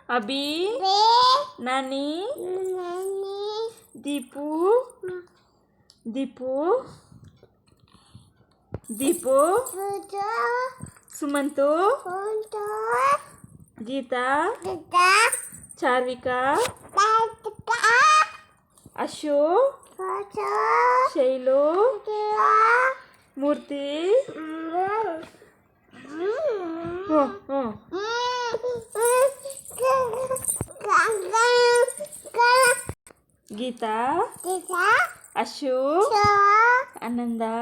अभी नानी दीपू दीपू दीपू सुमंतु गीता चार्विका अशु शैलू मूर्ति गीता अशु आनंदा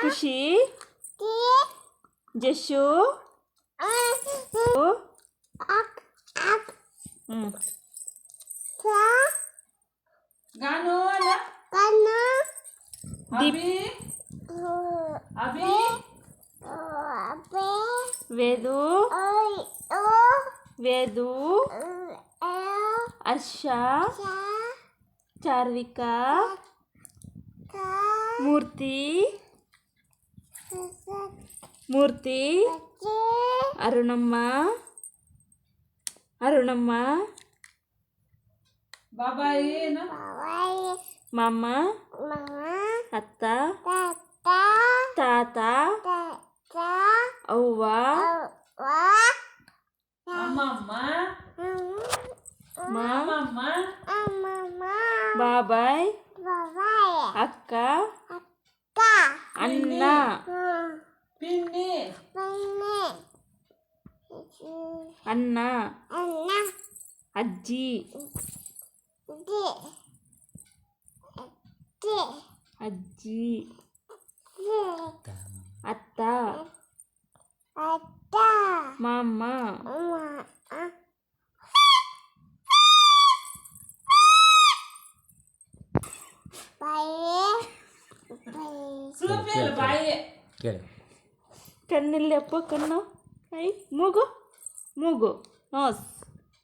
खुशी जशु गानो अभी वेदु वेदु अर्षा चार्विका मूर्ति मूर्ति अरुणम्मा अरुणम्मा बाबा ये ना मामा अत्ता ताता ಅವ್ವ अम्मा ಬಾಬಾಯ್ ಅಕ್ಕ ಅಣ್ಣ पिन्नी ಅಣ್ಣ ಅಜ್ಜಿ ಅಜ್ಜಿ ಅತ್ತ ಮಾಮ ಕಣ್ಣಲ್ಲಿ ಅಪ್ಪ ಕಣ್ಣು ಐ ಮೂಗು ಮೂಗು ನೋಸ್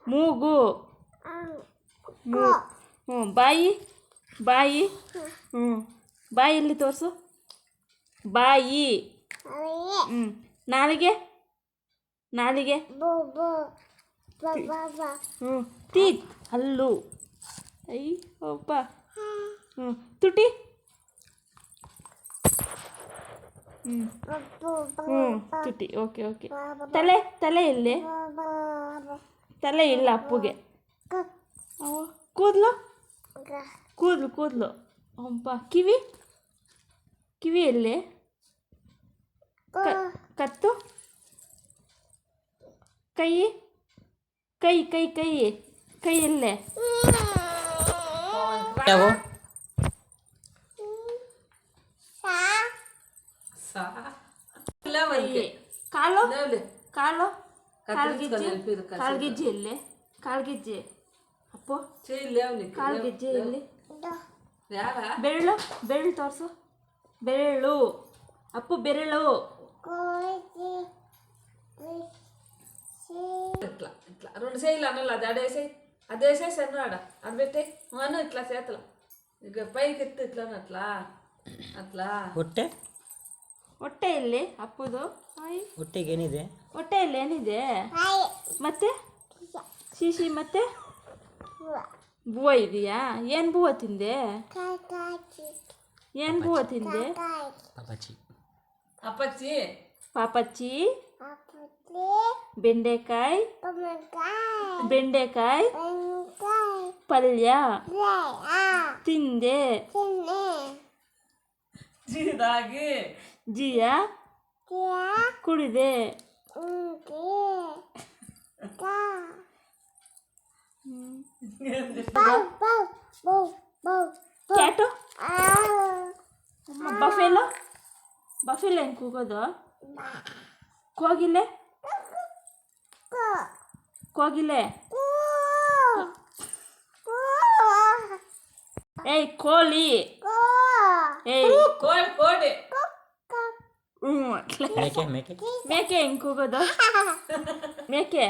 ಮೂಗು ಬಾಯಿ ಬಾಯಿ ಬಾಯಲ್ಲಿ ತೋರಿಸು ಬಾಯಿ ನಾಲಿಗೆ ನಾಲಿಗೆ ಟೀತ್ ಹಲ್ಲು ಐ ಅಪ್ಪ ತುಟಿ ತುಟಿ ಓಕೆ ಓಕೆ ತಲೆ ತಲೆ ಎಲ್ಲಿ ತಲೆ ಇಲ್ಲ ಅಪ್ಪುಗೆ ಕೂದಲು ಕೂದಲು ಕೂದಲು ಅಪ್ಪ ಕಿವಿ ಕಿವಿ ಎಲ್ಲಿ ಕತ್ತು ಕೈ ಕೈ ಕೈ ಕೈ ಕೈ ಎಲ್ಲೇ ಕಾಲು ಕಾಲು ಕಾಲ್ಗೆಜ್ಜೆ ಎಲ್ಲಿ ಕಾಲ್ಗೆಜ್ಜೆ ಅಪ್ಪು ಕಾಲ್ಗೆಜ್ಜೆ ಎಲ್ಲಿ ಬೆರಳು ಬೆರಳು ತೋರಿಸು ಬೆರಳು ಅಪ್ಪು ಬೆರಳು ఇట్లా ఇట్లా రెండు చేయిలు అన్నలు అది అడేసేయి అదేసేసి అన్నాడ అది పెట్టే అను ఇట్లా చేతలు ఇక పైకి ఎత్తు ఇట్లా అట్లా అట్లా ಹೊಟ್ಟೆ ಹೊಟ್ಟೆ ಎಲ್ಲಿ ಅಪ್ಪುದು ಹೊಟ್ಟೆಗೆ ಏನಿದೆ ಹೊಟ್ಟೆಯಲ್ಲಿ ಏನಿದೆ ಮತ್ತೆ ಶಿಶಿ ಮತ್ತೆ ಬೂವ ಇದೆಯಾ ಏನು ಬೂವ ತಿಂದೆ ಏನು ಬೂವ ತಿಂದೆ ಪಾಪಚ್ಚಿ ಅಪ್ಪಚ್ಚಿ ಪಾಪಚ್ಚಿ ಬೆಂಡೆಕಾಯಿ ಬೆಂಡೆಕಾಯಿ ಪಲ್ಯ ತಿಂದೆ ಜೀದಾಗಿ ಜಿಯ ಕುಡಿದೆ ಕ್ಯಾಟು ಬಫೆಲೋ ಬಫೆಲೋ ಹೆಂಗೆ ಕೂಗೋದು ಕೋಗಿಲೆ ಕೋಗಿಲೆ ಏಯ್ ಕೋಳಿ ಏಯ್ ಕೋಳಿ ಕೋಡಿ ಮೇಕೆ ಮೇಕೆ ಮೇಕೆ ಹೆಂಗೆ ಕೂಗೋದು ಮೇಕೆ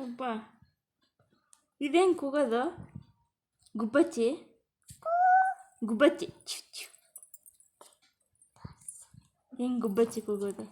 ಒಬ್ಬ ಇದು ಹೆಂಗೆ ಕೂಗೋದು ಗುಬ್ಬಚ್ಚಿ ಗುಬ್ಬಚ್ಚಿ ಹೆಂಗೆ ಗುಬ್ಬಚ್ಚಿ ಕೂಗೋದು